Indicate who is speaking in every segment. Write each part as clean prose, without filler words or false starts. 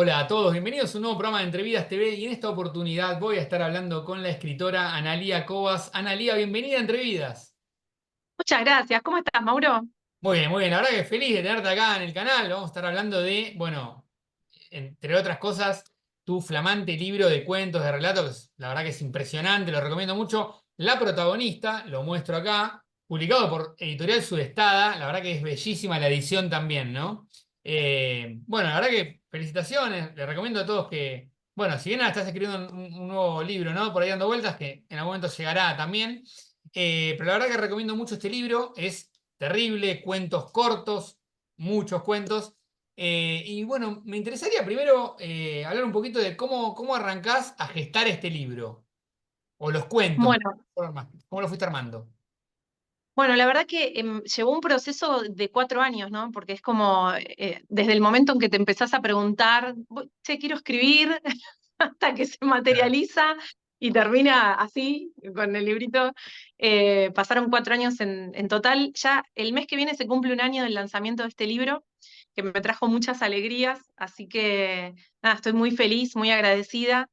Speaker 1: Hola a todos, bienvenidos a un nuevo programa de Entrevidas TV y en esta oportunidad voy a estar hablando con la escritora Analía Cobas. Analía, bienvenida a Entrevidas.
Speaker 2: Muchas gracias. ¿Cómo estás, Mauro?
Speaker 1: Muy bien, muy bien. La verdad que feliz de tenerte acá en el canal. Vamos a estar hablando de, bueno, entre otras cosas, tu flamante libro de cuentos, de relatos, la verdad que es impresionante, lo recomiendo mucho. La protagonista, lo muestro acá, publicado por Editorial Sudestada, la verdad que es bellísima la edición también, ¿no? Bueno, la verdad que felicitaciones, le recomiendo a todos que, bueno, si bien ahora estás escribiendo un nuevo libro, ¿no? Por ahí dando vueltas, que en algún momento llegará también, pero la verdad que recomiendo mucho este libro, es terrible, cuentos cortos, muchos cuentos. Y bueno, me interesaría primero hablar un poquito de cómo arrancás a gestar este libro, o los cuentos,
Speaker 2: Bueno,
Speaker 1: cómo lo fuiste armando.
Speaker 2: bueno, la verdad que llevó un proceso de 4 años, ¿no? Porque es como desde el momento en que te empezás a preguntar, Che, quiero escribir, hasta que se
Speaker 1: Claro.
Speaker 2: materializa y termina así, con el librito. Pasaron 4 años en total. Ya el mes que viene se cumple un año del lanzamiento de este libro, que me trajo muchas alegrías, así que nada, estoy muy feliz, muy agradecida.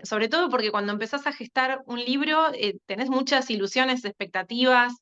Speaker 2: Sobre todo porque cuando empezás a gestar un libro, tenés muchas ilusiones, expectativas,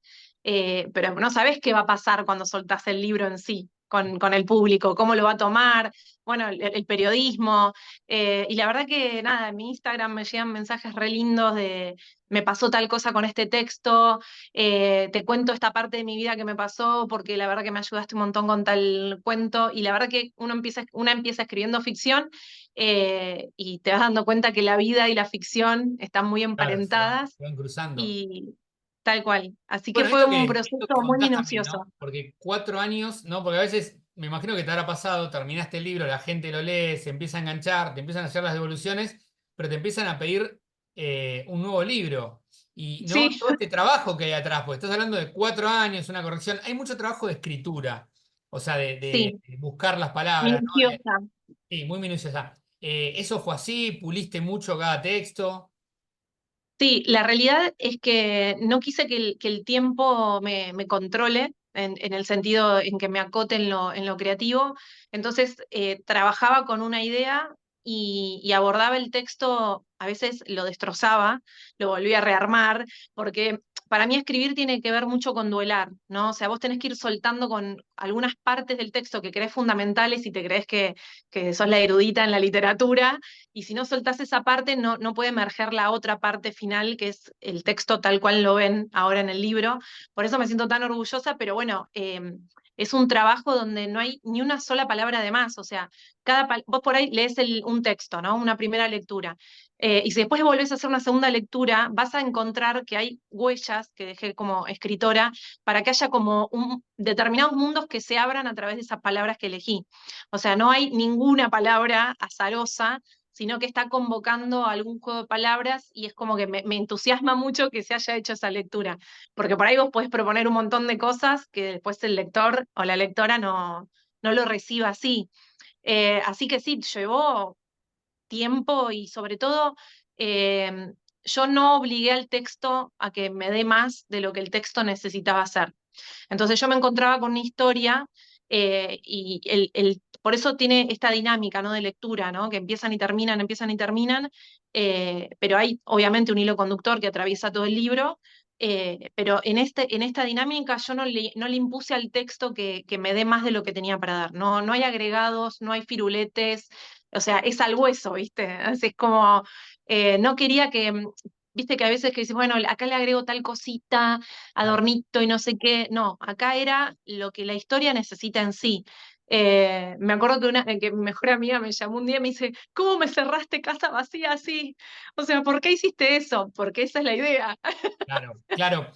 Speaker 2: pero no sabés qué va a pasar cuando soltás el libro en sí, con el público, cómo lo va a tomar, bueno, el periodismo. Y la verdad que nada, en mi Instagram me llegan mensajes re lindos de me pasó tal cosa con este texto, te cuento esta parte de mi vida que me pasó porque la verdad que me ayudaste un montón con tal cuento. Y la verdad que una empieza escribiendo ficción, y te vas dando cuenta que la vida y la ficción están muy
Speaker 1: Claro,
Speaker 2: emparentadas
Speaker 1: se van cruzando.
Speaker 2: y tal cual. Así que
Speaker 1: Bueno,
Speaker 2: fue un
Speaker 1: esto
Speaker 2: proceso
Speaker 1: que
Speaker 2: muy
Speaker 1: contás también,
Speaker 2: minucioso.
Speaker 1: ¿no? Porque 4 años, ¿no? Porque a veces, me imagino que te habrá pasado, terminaste el libro, la gente lo lee, se empieza a enganchar, te empiezan a hacer las devoluciones, pero te empiezan a pedir un nuevo libro. Y no
Speaker 2: Sí,
Speaker 1: todo este trabajo que hay atrás, porque estás hablando de 4 años, una corrección, hay mucho trabajo de escritura, o sea,
Speaker 2: sí,
Speaker 1: de buscar las palabras, ¿no?
Speaker 2: minuciosa.
Speaker 1: Sí, muy minuciosa. ¿Eso fue así? ¿Puliste mucho cada texto?
Speaker 2: Sí, la realidad es que no quise que el tiempo me controle en el sentido en que me acote en lo creativo. Entonces, trabajaba con una idea y abordaba el texto, a veces lo destrozaba, lo volvía a rearmar, porque para mí escribir tiene que ver mucho con duelar, ¿no? O sea, vos tenés que ir soltando con algunas partes del texto que crees fundamentales y te crees que sos la erudita en la literatura, y si no soltás esa parte, no puede emerger la otra parte final, que es el texto tal cual lo ven ahora en el libro. Por eso me siento tan orgullosa, pero bueno, es un trabajo donde no hay ni una sola palabra de más. O sea, vos por ahí lees un texto, ¿no? Una primera lectura. Y si después volvés a hacer una segunda lectura, vas a encontrar que hay huellas que dejé como escritora para que haya como determinados mundos que se abran a través de esas palabras que elegí. O sea, no hay ninguna palabra azarosa, sino que está convocando algún juego de palabras y es como que me entusiasma mucho que se haya hecho esa lectura, porque por ahí vos podés proponer un montón de cosas que después el lector o la lectora no lo reciba así. Así que sí, llevó tiempo y sobre todo eh, yo no obligué al texto a que me dé más de lo que el texto necesitaba hacer. Entonces yo me encontraba con una historia, y por eso tiene esta dinámica, ¿no? De lectura, ¿no? Que empiezan y terminan, pero hay obviamente un hilo conductor que atraviesa todo el libro. Pero en esta dinámica yo no le impuse al texto que me dé más de lo que tenía para dar. No hay agregados, no hay firuletes, o sea, es al hueso, ¿viste? Así es como, no quería viste que a veces que dices, bueno, acá le agrego tal cosita,
Speaker 1: Claro.
Speaker 2: adornito y no sé qué. No, acá era lo que la historia necesita en sí. Me acuerdo que mi mejor amiga me llamó un día y me dice, ¿cómo me cerraste casa vacía así? O sea, ¿por qué hiciste eso? Porque esa es la idea.
Speaker 1: Claro, claro.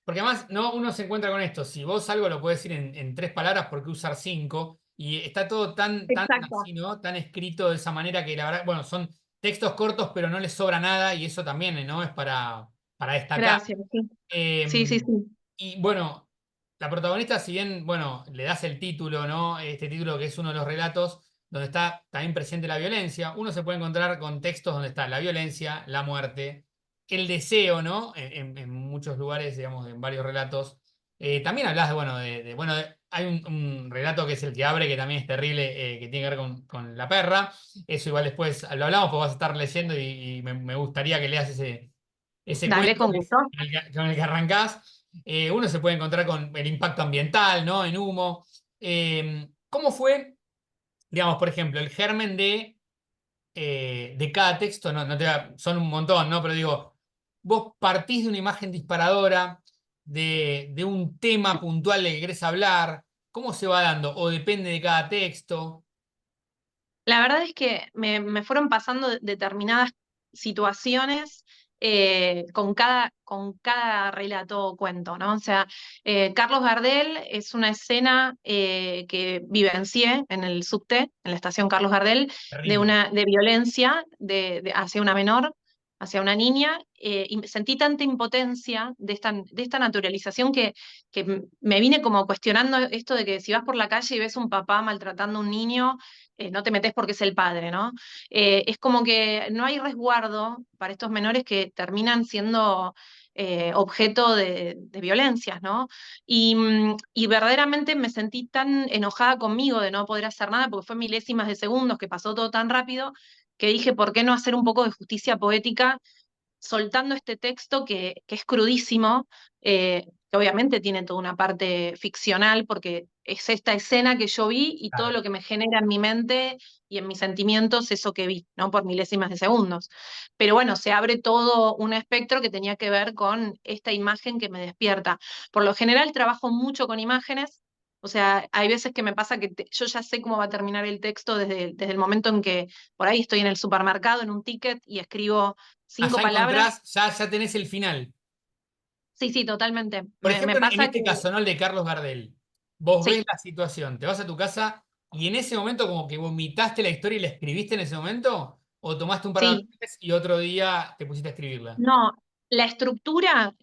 Speaker 1: Porque además, no, uno se encuentra con esto. Si vos algo lo puedes decir en 3 palabras, ¿por qué usar cinco? Y está todo tan
Speaker 2: Exacto.
Speaker 1: así, ¿no? Tan escrito de esa manera que la verdad, bueno, son textos cortos, pero no les sobra nada, y eso también, ¿no? Es para destacar.
Speaker 2: Gracias. Sí, sí,
Speaker 1: Eh,
Speaker 2: sí, sí.
Speaker 1: y bueno, la protagonista, si bien, bueno, le das el título, ¿no? Este título que es uno de los relatos donde está también presente la violencia, uno se puede encontrar con textos donde está la violencia, la muerte, el deseo, ¿no? En muchos lugares, digamos, en varios relatos. También hablas de, bueno, hay un relato que es el que abre, que también es terrible, que tiene que ver con la perra. Eso igual después lo hablamos, porque vas a estar leyendo y me gustaría que leas ese
Speaker 2: Dale,
Speaker 1: cuento
Speaker 2: con
Speaker 1: que es
Speaker 2: gusto.
Speaker 1: con el que arrancás. Uno se puede encontrar con el impacto ambiental, ¿no? En humo. ¿Cómo fue, digamos, por ejemplo, el germen de cada texto? No, son un montón, ¿no? Pero digo, vos partís de una imagen disparadora, de un tema puntual del que querés hablar. ¿Cómo se va dando? ¿O depende de cada texto?
Speaker 2: La verdad es que me fueron pasando determinadas situaciones con cada relato o cuento, ¿no? O sea, Carlos Gardel es una escena que vivencié en el subte, en la estación Carlos Gardel,
Speaker 1: Terrible.
Speaker 2: de violencia hacia una menor, hacia una niña, y sentí tanta impotencia de esta naturalización que me vine como cuestionando esto de que si vas por la calle y ves un papá maltratando a un niño, no te metes porque es el padre, ¿no? Es como que no hay resguardo para estos menores que terminan siendo objeto de violencias, ¿no? Y verdaderamente me sentí tan enojada conmigo de no poder hacer nada, porque fue milésimas de segundos que pasó todo tan rápido, que dije, ¿por qué no hacer un poco de justicia poética soltando este texto que es crudísimo, que obviamente tiene toda una parte ficcional, porque es esta escena que yo vi y todo
Speaker 1: Claro.
Speaker 2: lo que me genera en mi mente y en mis sentimientos eso que vi, ¿no? Por milésimas de segundos. Pero bueno, se abre todo un espectro que tenía que ver con esta imagen que me despierta. Por lo general trabajo mucho con imágenes. O sea, hay veces que me pasa que yo ya sé cómo va a terminar el texto desde el momento en que por ahí estoy en el supermercado, en un ticket, y escribo cinco
Speaker 1: Allá
Speaker 2: palabras.
Speaker 1: encontrás, ya tenés el final.
Speaker 2: Sí, sí, totalmente.
Speaker 1: Por
Speaker 2: Me
Speaker 1: ejemplo, en
Speaker 2: pasa que
Speaker 1: este caso, ¿no? El de Carlos Gardel. Vos ves
Speaker 2: sí,
Speaker 1: la situación, te vas a tu casa y en ese momento como que vomitaste la historia y la escribiste en ese momento, o tomaste un par de
Speaker 2: sí.
Speaker 1: noches y otro día te pusiste a escribirla.
Speaker 2: No, la estructura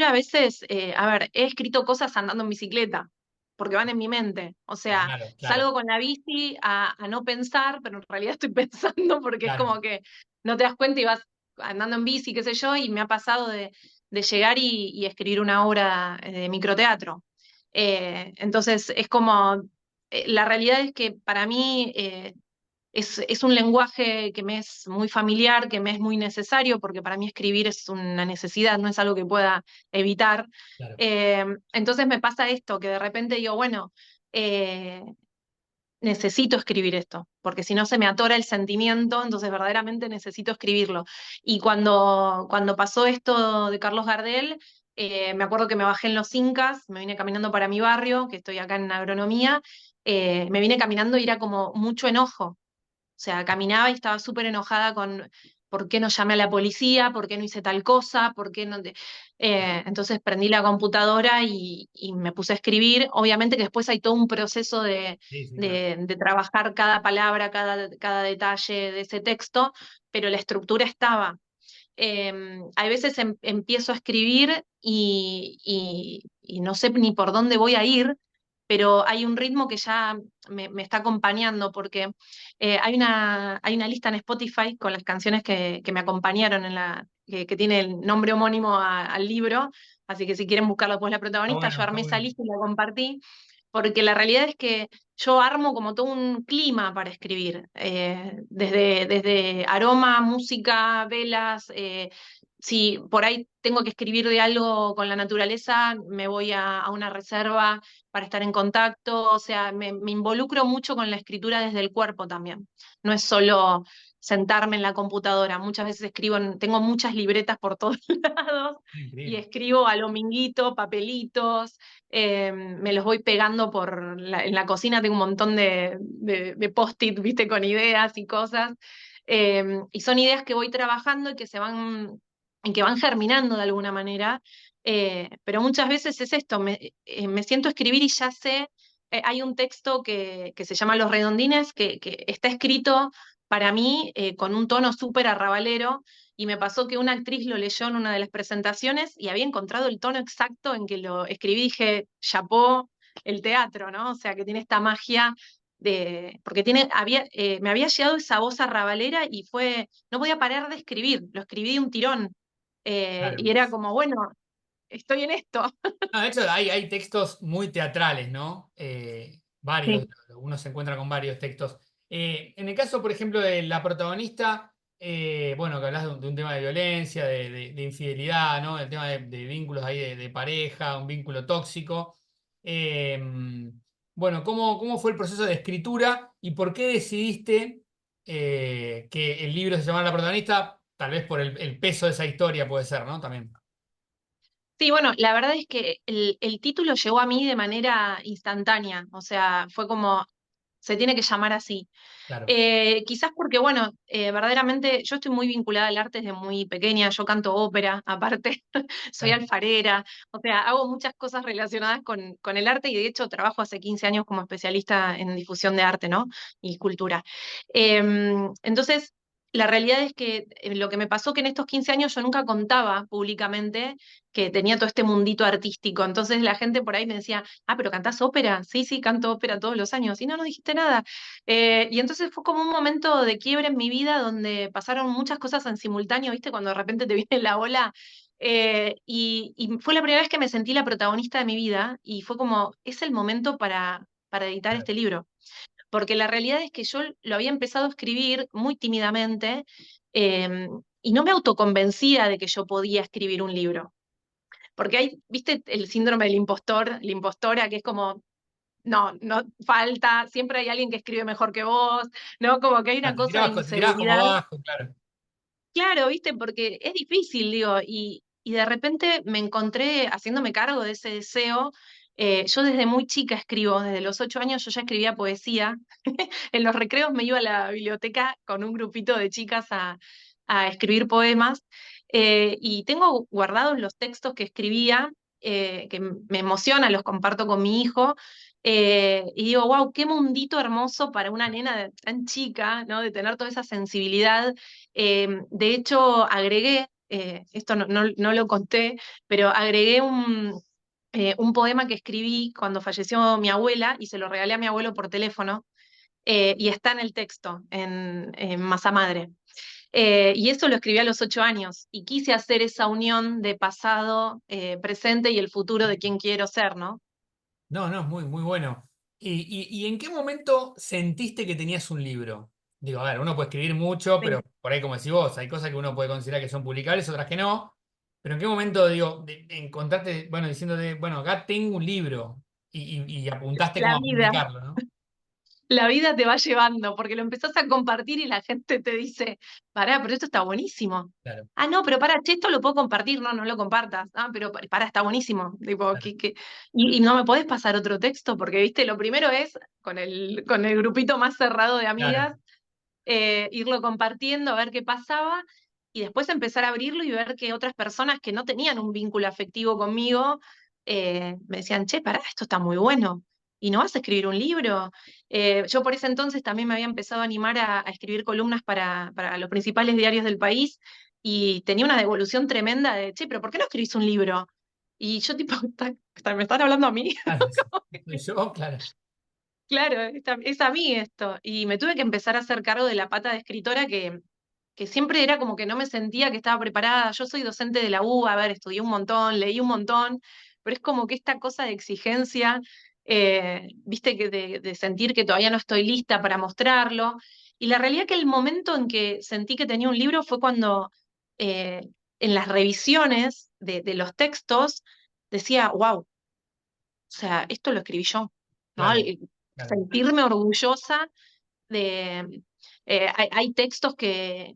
Speaker 2: a veces, a ver, he escrito cosas andando en bicicleta, porque van en mi mente. O sea,
Speaker 1: Claro, claro,
Speaker 2: salgo con la bici a no pensar, pero en realidad estoy pensando porque es
Speaker 1: claro.
Speaker 2: como que no te das cuenta y vas andando en bici, qué sé yo, y me ha pasado de llegar y escribir una obra de microteatro. Entonces, es como, la realidad es que para mí es un lenguaje que me es muy familiar, que me es muy necesario, porque para mí escribir es una necesidad, no es algo que pueda evitar.
Speaker 1: Claro.
Speaker 2: Entonces me pasa esto, que de repente digo, bueno, eh, necesito escribir esto, porque si no se me atora el sentimiento, entonces verdaderamente necesito escribirlo. Y cuando pasó esto de Carlos Gardel, me acuerdo que me bajé en Los Incas, me vine caminando para mi barrio, que estoy acá en agronomía, me vine caminando y era como mucho enojo, o sea, caminaba y estaba súper enojada con por qué no llamé a la policía, por qué no hice tal cosa, por qué no... entonces prendí la computadora y me puse a escribir. Obviamente que después hay todo un proceso
Speaker 1: Sí, sí, claro.
Speaker 2: de trabajar cada palabra, cada detalle de ese texto, pero la estructura estaba. Hay veces empiezo a escribir y no sé ni por dónde voy a ir, pero hay un ritmo que ya me está acompañando, porque hay una lista en Spotify con las canciones que me acompañaron que tiene el nombre homónimo al libro, así que si quieren buscarlo después la
Speaker 1: Está
Speaker 2: protagonista,
Speaker 1: bueno,
Speaker 2: yo
Speaker 1: está
Speaker 2: armé esa
Speaker 1: bueno.
Speaker 2: lista y la compartí, porque la realidad es que yo armo como todo un clima para escribir, desde aroma, música, velas. Si por ahí tengo que escribir de algo con la naturaleza, me voy a una reserva para estar en contacto. O sea, me involucro mucho con la escritura desde el cuerpo también. No es solo sentarme en la computadora. Muchas veces escribo, tengo muchas libretas por todos lados y
Speaker 1: Increíble.
Speaker 2: escribo a lo minguito, papelitos, me los voy pegando en la cocina, tengo un montón de post-it, viste, con ideas y cosas. Y son ideas que voy trabajando y que van germinando de alguna manera. Pero muchas veces es esto, me siento a escribir y ya sé, hay un texto que se llama Los Redondines, que está escrito para mí con un tono súper arrabalero, y me pasó que una actriz lo leyó en una de las presentaciones y había encontrado el tono exacto en que lo escribí. Dije, chapó el teatro, ¿no? O sea, que tiene esta magia porque me había llegado esa voz arrabalera y no podía parar de escribir, lo escribí de un tirón.
Speaker 1: Claro.
Speaker 2: Y era como, bueno, estoy en esto.
Speaker 1: No, de hecho, hay textos muy teatrales, ¿no? Varios,
Speaker 2: Sí.
Speaker 1: uno se encuentra con varios textos. En el caso, por ejemplo, de la protagonista, bueno, que hablas de un tema de violencia, de infidelidad, ¿no? El tema de vínculos ahí de pareja, un vínculo tóxico. Eh, bueno, ¿cómo fue el proceso de escritura y por qué decidiste que el libro se llamara La protagonista? Tal vez por el peso de esa historia puede ser, ¿no? También,
Speaker 2: Sí, bueno, la verdad es que el título llegó a mí de manera instantánea, o sea, fue como, se tiene que llamar así.
Speaker 1: claro.
Speaker 2: Quizás porque, bueno, verdaderamente yo estoy muy vinculada al arte desde muy pequeña, yo canto ópera, aparte, soy
Speaker 1: Claro.
Speaker 2: alfarera, o sea, hago muchas cosas relacionadas con el arte y de hecho trabajo hace 15 años como especialista en difusión de arte, ¿no? Y cultura. Entonces, la realidad es que lo que me pasó que en estos 15 años yo nunca contaba públicamente que tenía todo este mundito artístico, entonces la gente por ahí me decía, ah, pero cantás ópera, sí, sí, canto ópera todos los años, y no, no dijiste nada. Y entonces fue como un momento de quiebre en mi vida donde pasaron muchas cosas en simultáneo, ¿viste? Cuando de repente te viene la ola. Y fue la primera vez que me sentí la protagonista de mi vida y fue como, es el momento para editar
Speaker 1: Claro.
Speaker 2: este libro. Porque la realidad es que yo lo había empezado a escribir muy tímidamente eh, y no me autoconvencía de que yo podía escribir un libro. Porque hay, ¿viste? El síndrome del impostor, la impostora, que es como, no, no falta, siempre hay alguien que escribe mejor que vos, ¿no? Como que hay
Speaker 1: Ah,
Speaker 2: una cosa de
Speaker 1: te tirabas como
Speaker 2: inseguridad.
Speaker 1: abajo, claro.
Speaker 2: Claro, ¿viste? Porque es difícil, digo, y de repente me encontré haciéndome cargo de ese deseo. Yo desde muy chica escribo, desde los 8 años yo ya escribía poesía. En los recreos me iba a la biblioteca con un grupito de chicas a escribir poemas. Y tengo guardados los textos que escribía, que me emocionan, los comparto con mi hijo. Y digo, wow, qué mundito hermoso para una nena tan chica, ¿no? De tener toda esa sensibilidad. De hecho, agregué, esto no lo conté, pero agregué un poema que escribí cuando falleció mi abuela y se lo regalé a mi abuelo por teléfono y está en el texto, en Masa Madre. Y eso lo escribí a los 8 años y quise hacer esa unión de pasado, presente y el futuro de quién quiero ser, ¿no?
Speaker 1: No, no, es muy, muy bueno. ¿Y en qué momento sentiste que tenías un libro? Digo, a ver, uno puede escribir mucho, pero
Speaker 2: Sí.
Speaker 1: por ahí, como decís vos, hay cosas que uno puede considerar que son publicables, otras que no. Pero ¿en qué momento, digo, encontraste, bueno, diciéndote, bueno, acá tengo un libro y apuntaste
Speaker 2: La
Speaker 1: como a
Speaker 2: vida.
Speaker 1: publicarlo, ¿no?
Speaker 2: La vida te va llevando, porque lo empezás a compartir y la gente te dice, pará, pero esto está buenísimo.
Speaker 1: Claro,
Speaker 2: Ah, no, pero pará, che, esto lo puedo compartir, no, no lo compartas. Ah, pero pará, está buenísimo. Tipo,
Speaker 1: claro,
Speaker 2: Y no me podés pasar otro texto, porque, viste, lo primero es, con el grupito más cerrado de
Speaker 1: claro.
Speaker 2: amigas, irlo compartiendo, a ver qué pasaba, y después empezar a abrirlo y ver que otras personas que no tenían un vínculo afectivo conmigo, me decían, che, pará, esto está muy bueno. ¿Y no vas a escribir un libro? Yo por ese entonces también me había empezado a animar a escribir columnas para los principales diarios del país y tenía una devolución tremenda de, che, pero ¿por qué no escribís un libro? Y yo tipo, ¿me están hablando a mí?
Speaker 1: Claro, soy yo, claro,
Speaker 2: Claro, es a mí esto. Y me tuve que empezar a hacer cargo de la pata de escritora que siempre era como que no me sentía que estaba preparada. Yo soy docente de la U, a ver, estudié un montón, leí un montón, pero es como que esta cosa de exigencia, viste, que de sentir que todavía no estoy lista para mostrarlo. Y la realidad que el momento en que sentí que tenía un libro fue cuando eh, en las revisiones de los textos decía, wow, o sea, esto lo escribí yo, ¿no?
Speaker 1: claro, claro.
Speaker 2: Sentirme orgullosa de... hay textos que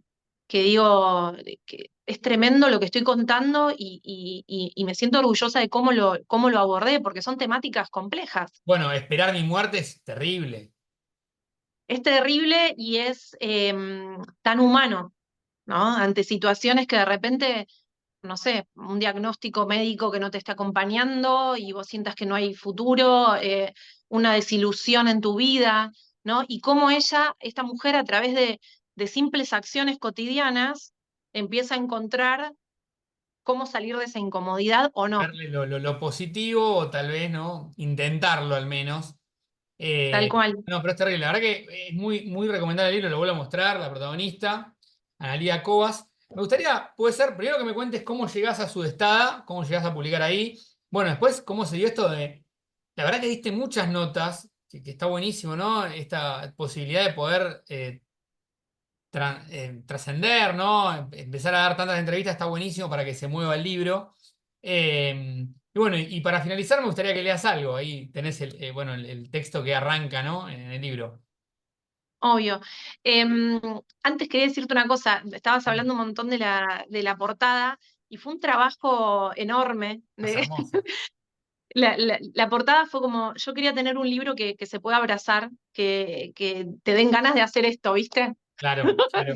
Speaker 2: digo que es tremendo lo que estoy contando y me siento orgullosa de cómo lo abordé, porque son temáticas complejas.
Speaker 1: Bueno, esperar mi muerte es terrible.
Speaker 2: Es terrible y es tan humano, ¿no? Ante situaciones que de repente no sé, un diagnóstico médico que no te está acompañando y vos sientas que no hay futuro, una desilusión en tu vida, ¿no? Y cómo ella, esta mujer, a través de simples acciones cotidianas, empieza a encontrar cómo salir de esa incomodidad o no,
Speaker 1: Verle lo positivo o tal vez, ¿no? Intentarlo al menos.
Speaker 2: tal cual.
Speaker 1: No, pero es terrible. La verdad que es muy, muy recomendable el libro, lo vuelvo a mostrar, la protagonista, Analía Cobas. Me gustaría, puede ser, primero que me cuentes cómo llegás a Sudestada, cómo llegás a publicar ahí. Bueno, después, cómo se dio esto de. La verdad que diste muchas notas, que está buenísimo, ¿no? Esta posibilidad de poder trascender, ¿no? Empezar a dar tantas entrevistas está buenísimo para que se mueva el libro. Y bueno, y para finalizar, me gustaría que leas algo. Ahí tenés bueno, el texto que arranca, ¿no? En el libro.
Speaker 2: Obvio. Em, Antes quería decirte una cosa, estabas
Speaker 1: Sí,
Speaker 2: hablando un montón de la portada y fue un trabajo enorme.
Speaker 1: estás hermosa.
Speaker 2: La portada fue como, yo quería tener un libro que se pueda abrazar, que te den ganas de hacer esto, ¿viste?
Speaker 1: Claro, claro,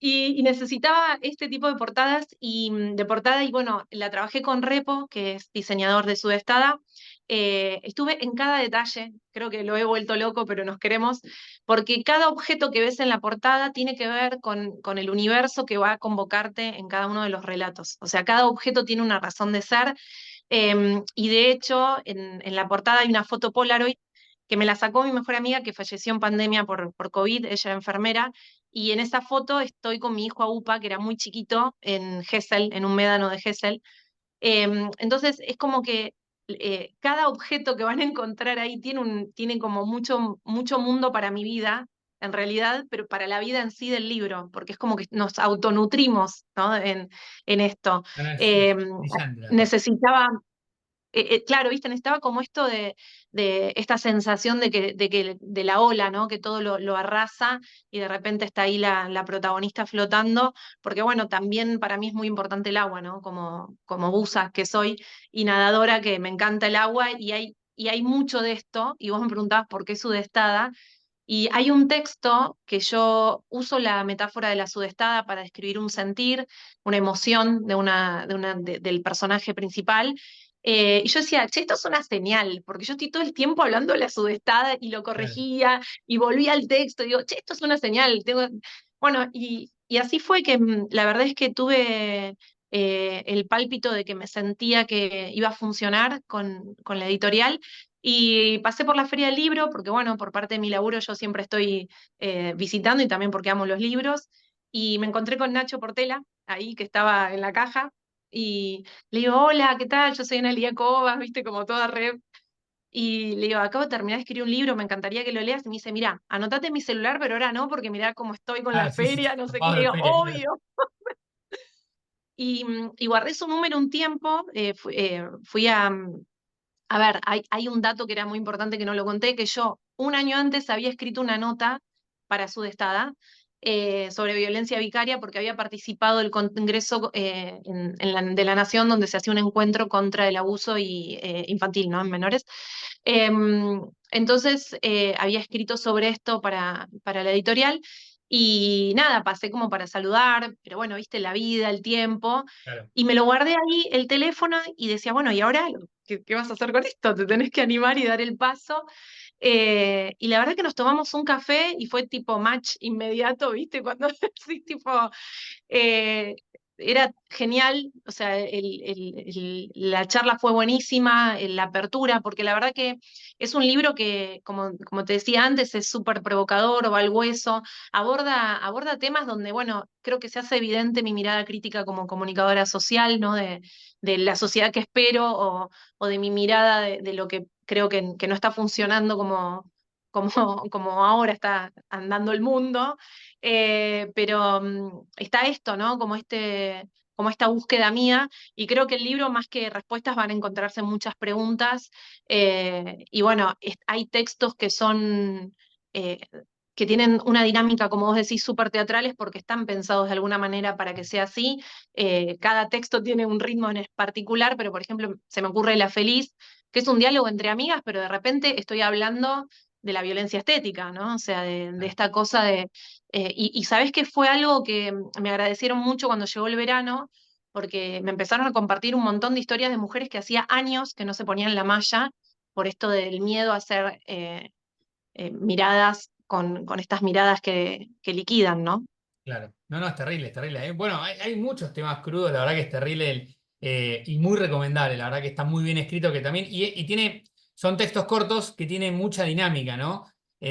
Speaker 2: Y necesitaba este tipo de portadas y de portada, y bueno, la trabajé con Repo, que es diseñador de Sudestada. Estuve en cada detalle, creo que lo he vuelto loco, pero nos queremos, porque cada objeto que ves en la portada tiene que ver con el universo que va a convocarte en cada uno de los relatos. O sea, cada objeto tiene una razón de ser. Y de hecho, en la portada hay una foto Polaroid que me la sacó mi mejor amiga que falleció en pandemia por COVID, ella era enfermera, y en esa foto estoy con mi hijo Aupa, que era muy chiquito, en Gesell, en un médano de Gesell. Entonces es como que cada objeto que van a encontrar ahí tiene como mucho mundo para mi vida, en realidad, pero para la vida en sí del libro, porque es como que nos autonutrimos, ¿no? En esto.
Speaker 1: no, no, es
Speaker 2: Em,
Speaker 1: brillante la cosa.
Speaker 2: Necesitaba claro, viste, necesitaba como esto de esta sensación de la ola, ¿no? Que todo lo arrasa y de repente está ahí la protagonista flotando, porque bueno, también para mí es muy importante el agua, ¿no? Como buza que soy y nadadora que me encanta el agua y hay mucho de esto, y vos me preguntabas por qué sudestada, y hay un texto que yo uso la metáfora de la sudestada para describir un sentir, una emoción del personaje principal. Y yo decía, che, esto es una señal, porque yo estoy todo el tiempo hablando de la sudestada y lo
Speaker 1: Claro.
Speaker 2: corregía y volvía al texto y digo, che, esto es una señal. Bueno, y así fue que la verdad es que tuve el pálpito de que me sentía que iba a funcionar con la editorial. Y pasé por la Feria del Libro, porque bueno, por parte de mi laburo yo siempre estoy visitando y también porque amo los libros. Y me encontré con Nacho Portela, ahí que estaba en la caja, y le digo, hola, ¿qué tal? Yo soy Analia Cobas, viste, como toda red. Y le digo, acabo de terminar de escribir un libro, me encantaría que lo leas. Y me dice, mira, anotate en mi celular, pero ahora no, porque mirá cómo estoy con la
Speaker 1: Ah, sí, sí,
Speaker 2: feria, no sé qué.
Speaker 1: tapado
Speaker 2: Le
Speaker 1: de
Speaker 2: digo,
Speaker 1: feria, claro.
Speaker 2: obvio. Y guardé su número un tiempo, fui a ver, hay un dato que era muy importante que no lo conté, que yo un año antes había escrito una nota para Sudestada sobre violencia vicaria porque había participado del Congreso de la Nación donde se hacía un encuentro contra el abuso infantil, ¿no? En menores. Entonces había escrito sobre esto para la editorial y nada, pasé como para saludar, pero bueno, viste la vida, el tiempo,
Speaker 1: Claro.
Speaker 2: y me lo guardé ahí el teléfono y decía, bueno, ¿y ahora qué vas a hacer con esto? Te tenés que animar y dar el paso. Y la verdad que nos tomamos un café y fue tipo match inmediato, ¿viste? Cuando sí, tipo, eh, era genial, o sea, la charla fue buenísima, la apertura, porque la verdad que es un libro que, como te decía antes, es súper provocador, va al hueso, aborda temas donde, bueno, creo que se hace evidente mi mirada crítica como comunicadora social, ¿no? De la sociedad que espero o de mi mirada de lo que creo que no está funcionando como, como ahora está andando el mundo. Pero está esto, ¿no? Como esta búsqueda mía, y creo que el libro, más que respuestas, van a encontrarse muchas preguntas, y bueno, hay textos que son, eh, que tienen una dinámica, como vos decís, súper teatrales, porque están pensados de alguna manera para que sea así. Cada texto tiene un ritmo en particular, pero por ejemplo, se me ocurre La Feliz, que es un diálogo entre amigas, pero de repente estoy hablando de la violencia estética, ¿no? O sea, de
Speaker 1: Claro.
Speaker 2: esta cosa y sabés que fue algo que me agradecieron mucho cuando llegó el verano, porque me empezaron a compartir un montón de historias de mujeres que hacía años que no se ponían la malla por esto del miedo a ser miradas con estas miradas que liquidan, ¿no?
Speaker 1: Claro. No, no, es terrible, es terrible. Bueno, hay muchos temas crudos, la verdad que es terrible y muy recomendable, la verdad que está muy bien escrito que también, y tiene, son textos cortos que tienen mucha dinámica, ¿no? La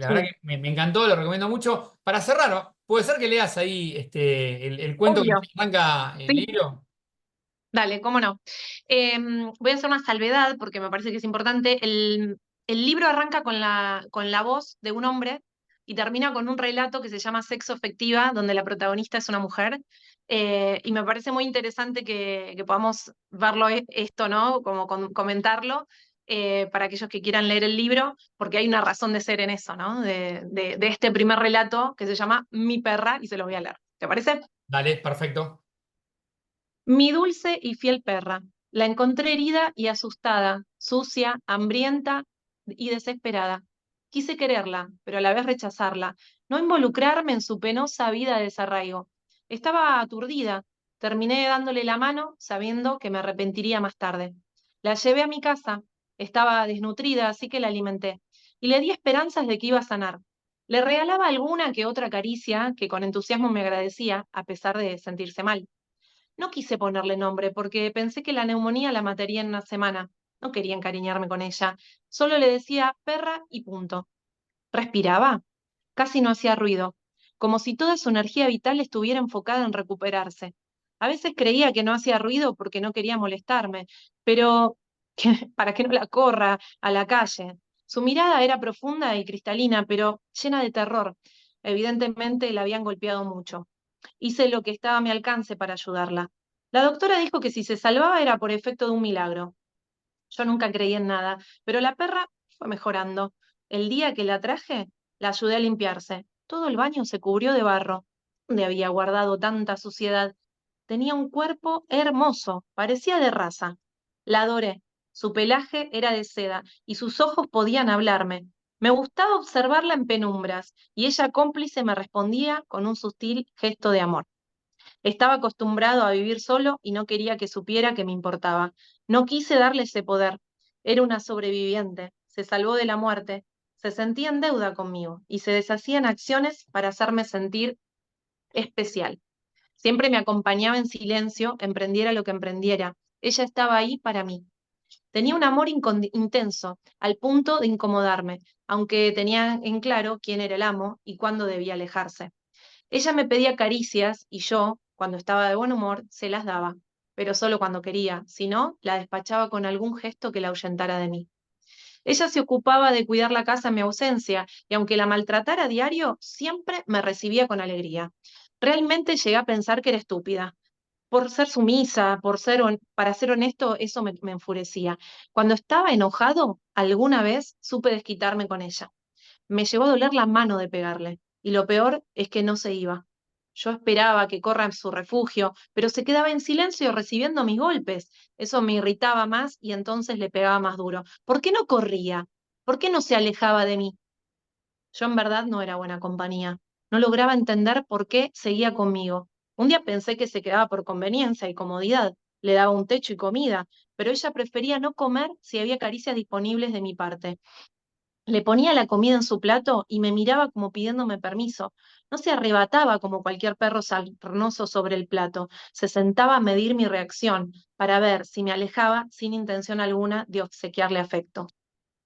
Speaker 1: verdad
Speaker 2: Sí.
Speaker 1: que me encantó, lo recomiendo mucho. Para cerrar, ¿Puede ser que leas ahí el cuento que
Speaker 2: Obvio.
Speaker 1: arranca el
Speaker 2: Sí.
Speaker 1: libro?
Speaker 2: Dale, cómo no. Voy a hacer una salvedad porque me parece que es importante. El libro arranca con la voz de un hombre y termina con un relato que se llama Sexo Efectiva, donde la protagonista es una mujer. Y me parece muy interesante que podamos verlo esto, ¿no? Como comentarlo, para aquellos que quieran leer el libro, porque hay una razón de ser en eso, ¿no? De este primer relato que se llama Mi perra, y se lo voy a leer. ¿Te parece?
Speaker 1: Dale, perfecto.
Speaker 2: Mi dulce y fiel perra. La encontré herida y asustada, sucia, hambrienta y desesperada. Quise quererla, pero a la vez rechazarla, no involucrarme en su penosa vida de desarraigo. Estaba aturdida. Terminé dándole la mano, sabiendo que me arrepentiría más tarde. La llevé a mi casa. Estaba desnutrida, así que la alimenté. Y le di esperanzas de que iba a sanar. Le regalaba alguna que otra caricia que con entusiasmo me agradecía, a pesar de sentirse mal. No quise ponerle nombre porque pensé que la neumonía la mataría en una semana. No quería encariñarme con ella. Solo le decía perra y punto. Respiraba. Casi no hacía ruido, como si toda su energía vital estuviera enfocada en recuperarse. A veces creía que no hacía ruido porque no quería molestarme, pero para que no la corra a la calle. Su mirada era profunda y cristalina, pero llena de terror. Evidentemente la habían golpeado mucho. Hice lo que estaba a mi alcance para ayudarla. La doctora dijo que si se salvaba era por efecto de un milagro. Yo nunca creí en nada, pero la perra fue mejorando. El día que la traje, la ayudé a limpiarse. Todo el baño se cubrió de barro. ¿Dónde había guardado tanta suciedad? Tenía un cuerpo hermoso, parecía de raza. La adoré. Su pelaje era de seda y sus ojos podían hablarme. Me gustaba observarla en penumbras y ella cómplice me respondía con un sutil gesto de amor. Estaba acostumbrado a vivir solo y no quería que supiera que me importaba. No quise darle ese poder. Era una sobreviviente. Se salvó de la muerte. Se sentía en deuda conmigo y se deshacía en acciones para hacerme sentir especial. Siempre me acompañaba en silencio, emprendiera lo que emprendiera. Ella estaba ahí para mí. Tenía un amor intenso, al punto de incomodarme, aunque tenía en claro quién era el amo y cuándo debía alejarse. Ella me pedía caricias y yo, cuando estaba de buen humor, se las daba, pero solo cuando quería, si no, la despachaba con algún gesto que la ahuyentara de mí. Ella se ocupaba de cuidar la casa en mi ausencia y aunque la maltratara a diario, siempre me recibía con alegría. Realmente llegué a pensar que era estúpida. Por ser sumisa, para ser honesto, eso me enfurecía. Cuando estaba enojado, alguna vez supe desquitarme con ella. Me llegó a doler la mano de pegarle, y lo peor es que no se iba. Yo esperaba que corra en su refugio, pero se quedaba en silencio recibiendo mis golpes. Eso me irritaba más y entonces le pegaba más duro. ¿Por qué no corría? ¿Por qué no se alejaba de mí? Yo en verdad no era buena compañía. No lograba entender por qué seguía conmigo. Un día pensé que se quedaba por conveniencia y comodidad. Le daba un techo y comida, pero ella prefería no comer si había caricias disponibles de mi parte. Le ponía la comida en su plato y me miraba como pidiéndome permiso. No se arrebataba como cualquier perro sarnoso sobre el plato. Se sentaba a medir mi reacción para ver si me alejaba sin intención alguna de obsequiarle afecto.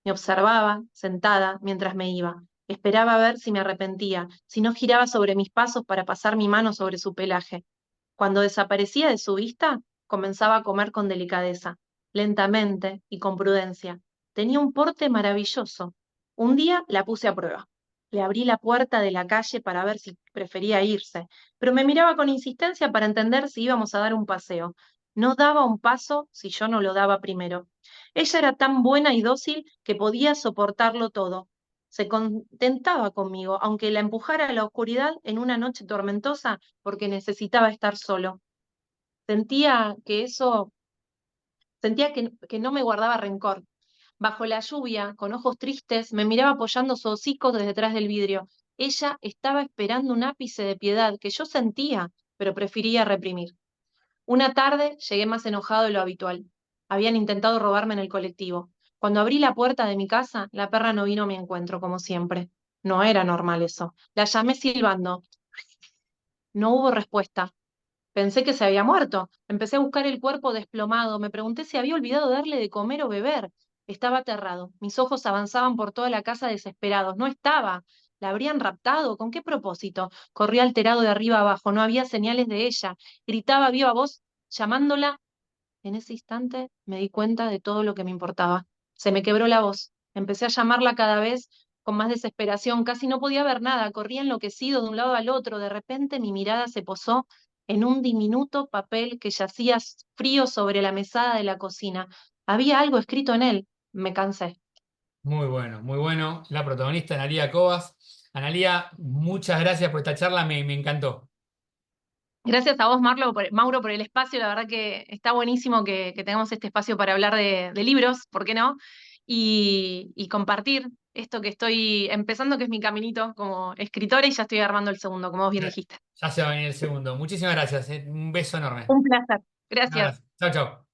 Speaker 2: Me observaba, sentada, mientras me iba. Esperaba ver si me arrepentía, si no giraba sobre mis pasos para pasar mi mano sobre su pelaje. Cuando desaparecía de su vista, comenzaba a comer con delicadeza, lentamente y con prudencia. Tenía un porte maravilloso. Un día la puse a prueba. Le abrí la puerta de la calle para ver si prefería irse, pero me miraba con insistencia para entender si íbamos a dar un paseo. No daba un paso si yo no lo daba primero. Ella era tan buena y dócil que podía soportarlo todo. Se contentaba conmigo, aunque la empujara a la oscuridad en una noche tormentosa porque necesitaba estar solo. Sentía que eso, sentía que no me guardaba rencor. Bajo la lluvia, con ojos tristes, me miraba apoyando su hocico desde detrás del vidrio. Ella estaba esperando un ápice de piedad que yo sentía, pero prefería reprimir. Una tarde llegué más enojado de lo habitual. Habían intentado robarme en el colectivo. Cuando abrí la puerta de mi casa, la perra no vino a mi encuentro, como siempre. No era normal eso. La llamé silbando. No hubo respuesta. Pensé que se había muerto. Empecé a buscar el cuerpo desplomado. Me pregunté si había olvidado darle de comer o beber. Estaba aterrado. Mis ojos avanzaban por toda la casa desesperados. No estaba. ¿La habrían raptado? ¿Con qué propósito? Corría alterado de arriba abajo, no había señales de ella. Gritaba a viva voz, llamándola. En ese instante me di cuenta de todo lo que me importaba. Se me quebró la voz. Empecé a llamarla cada vez con más desesperación. Casi no podía ver nada. Corría enloquecido de un lado al otro. De repente mi mirada se posó en un diminuto papel que yacía frío sobre la mesada de la cocina. Había algo escrito en él. Me cansé.
Speaker 1: Muy bueno, muy bueno. La protagonista, Analía Cobas. Analía, muchas gracias por esta charla, me encantó.
Speaker 2: Gracias a vos, Mauro, por el espacio. La verdad que está buenísimo que tengamos este espacio para hablar de libros, ¿por qué no? Y compartir esto que estoy empezando, que es mi caminito como escritora, y ya estoy armando el segundo, como vos bien
Speaker 1: Ya,
Speaker 2: dijiste.
Speaker 1: ya se va a venir el segundo. Muchísimas gracias, un beso enorme.
Speaker 2: Un placer.
Speaker 1: Un
Speaker 2: Gracias.
Speaker 1: abrazo. Chao, chao.